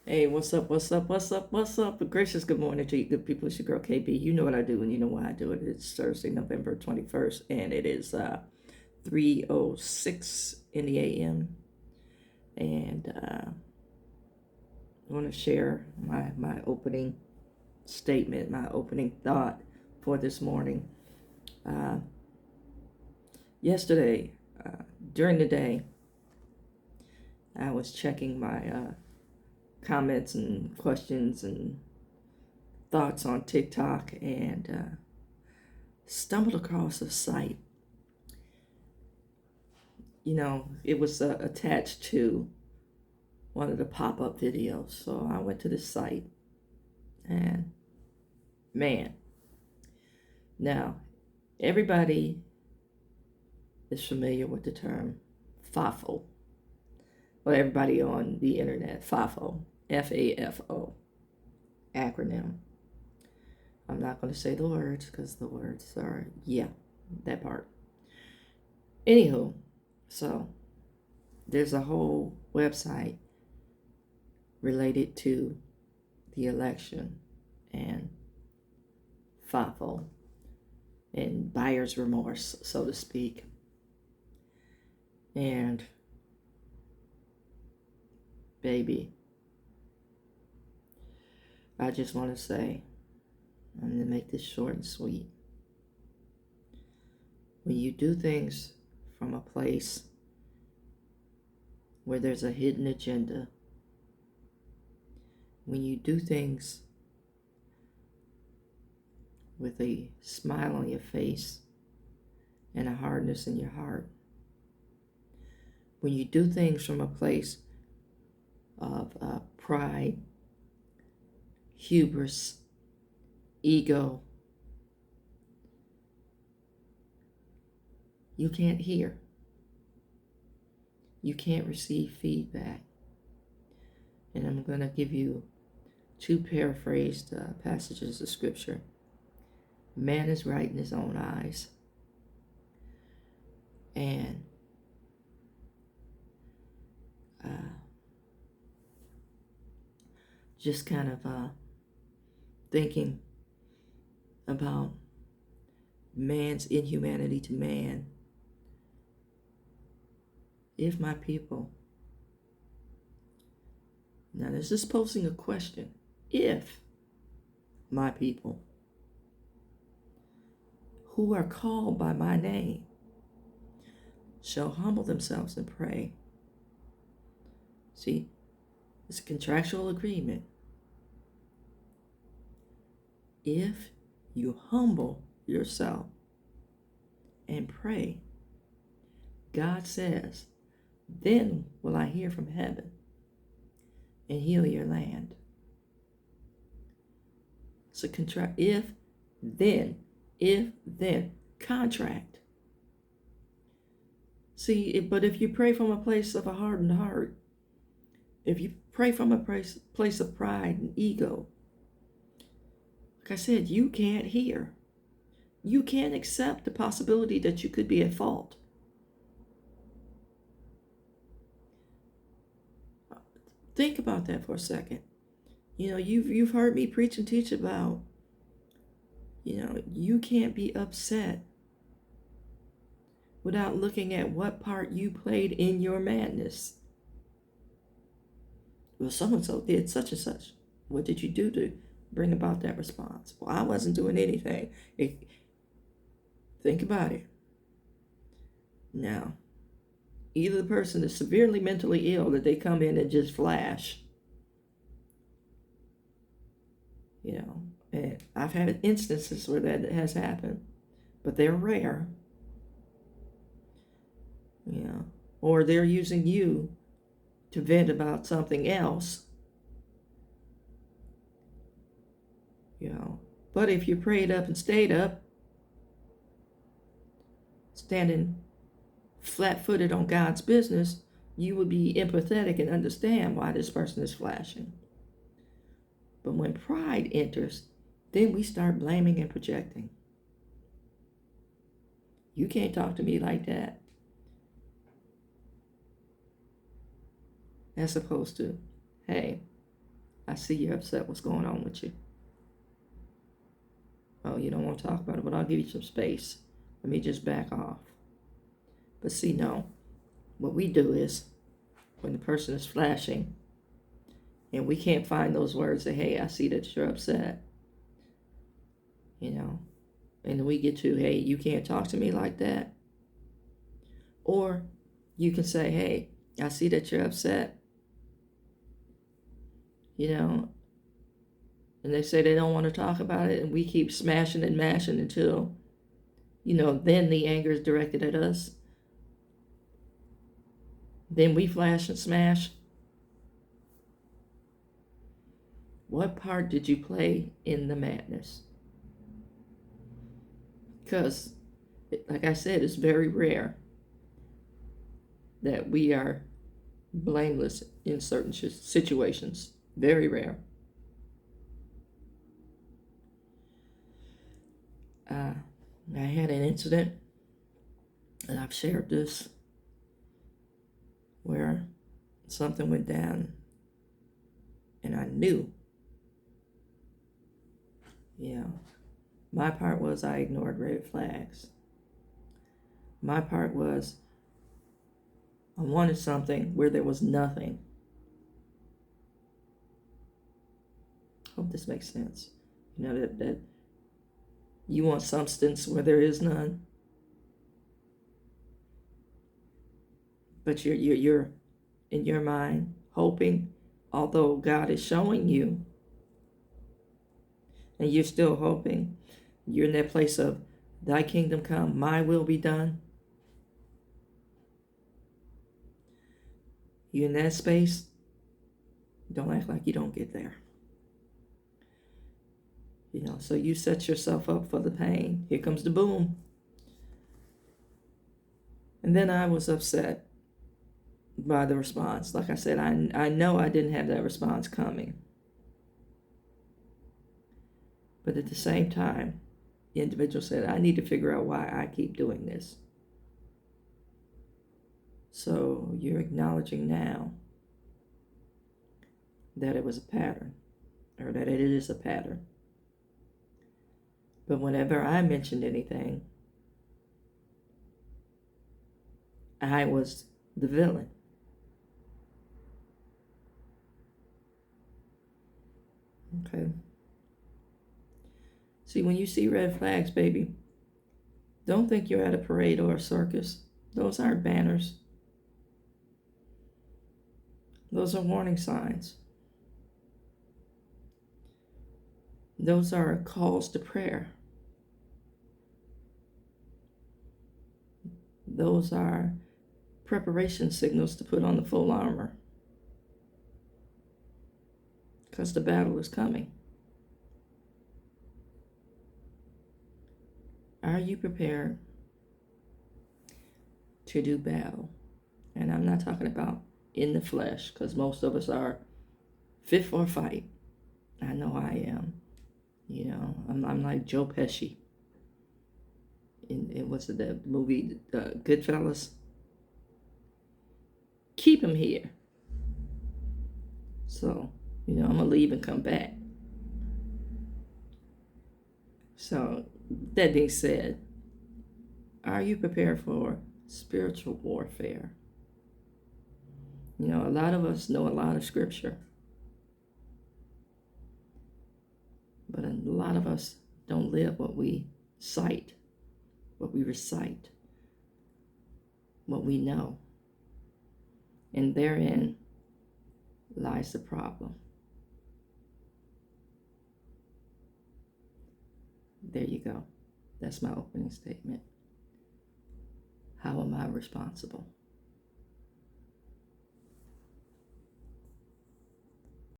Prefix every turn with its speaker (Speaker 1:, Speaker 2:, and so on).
Speaker 1: Hey, what's up? What's up? What's up? What's up? Gracious good morning to you, good people. It's your girl KB. You know what I do, and you know why I do it. It's Thursday, November 21st, and it is 3:06 in the AM. And I want to share my opening statement, my opening thought for this morning. Uh, Yesterday, during the day, I was checking my comments and questions and thoughts on TikTok and stumbled across a site. It was attached to one of the pop-up videos. So I went to this site and man, now everybody is familiar with the term FAFO. Well, everybody on the internet, FAFO, FAFO, acronym. I'm not going to say the words because the words are, that part. Anywho, so there's a whole website related to the election and FAFO and buyer's remorse, so to speak. And baby, I just want to say, I'm going to make this short and sweet. When you do things from a place where there's a hidden agenda, when you do things with a smile on your face and a hardness in your heart, when you do things from a place of pride, hubris, ego, you can't hear. You can't receive feedback. And I'm going to give you two paraphrased passages of scripture. Man is right in his own eyes. And just kind of thinking about man's inhumanity to man. If my people, now this is posing a question, if my people who are called by my name shall humble themselves and pray. See, it's a contractual agreement. If you humble yourself and pray, God says, then will I hear from heaven and heal your land. It's a contract. If, then, contract. See, but if you pray from a place of a hardened heart, if you pray from a place of pride and ego, like I said, you can't hear. You can't accept the possibility that you could be at fault. Think about that for a second. You've heard me preach and teach about, you can't be upset without looking at what part you played in your madness. Well, so-and-so did such and such. What did you do to bring about that response? Well, I wasn't doing anything. Think about it. Now, either the person is severely mentally ill that they come in and just flash. And I've had instances where that has happened, but they're rare. Or they're using you to vent about something else. But if you prayed up and stayed up, standing flat-footed on God's business, you would be empathetic and understand why this person is flashing. But when pride enters, then we start blaming and projecting. You can't talk to me like that. As opposed to, hey, I see you're upset. What's going on with you? Oh, you don't want to talk about it, but I'll give you some space. Let me just back off. But see, no. What we do is, when the person is flashing, and we can't find those words, say, hey, I see that you're upset. You know, and then we get to, hey, you can't talk to me like that. Or you can say, hey, I see that you're upset. You know, and they say they don't want to talk about it, and we keep smashing and mashing until, then the anger is directed at us. Then we flash and smash. What part did you play in the madness? Because, like I said, it's very rare that we are blameless in certain situations. Very rare. I had an incident, and I've shared this, where something went down, and I knew, my part was I ignored red flags. My part was I wanted something where there was nothing. Hope this makes sense. That you want substance where there is none. But you're in your mind hoping, although God is showing you, and you're still hoping, you're in that place of thy kingdom come, my will be done. You're in that space, don't act like you don't get there. So you set yourself up for the pain. Here comes the boom. And then I was upset by the response. Like I said, I know I didn't have that response coming. But at the same time, the individual said, I need to figure out why I keep doing this. So you're acknowledging now that it was a pattern, or that it is a pattern. But whenever I mentioned anything, I was the villain. Okay. See, when you see red flags, baby, don't think you're at a parade or a circus. Those aren't banners. Those are warning signs. Those are calls to prayer. Those are preparation signals to put on the full armor. Because the battle is coming. Are you prepared to do battle? And I'm not talking about in the flesh, because most of us are fit for a fight. I know I am. I'm like Joe Pesci. What's the movie, Goodfellas? Keep him here. So, I'm going to leave and come back. So, that being said, are you prepared for spiritual warfare? A lot of us know a lot of scripture, but a lot of us don't live what we cite, what we recite, what we know. And therein lies the problem. There you go. That's my opening statement. How am I responsible?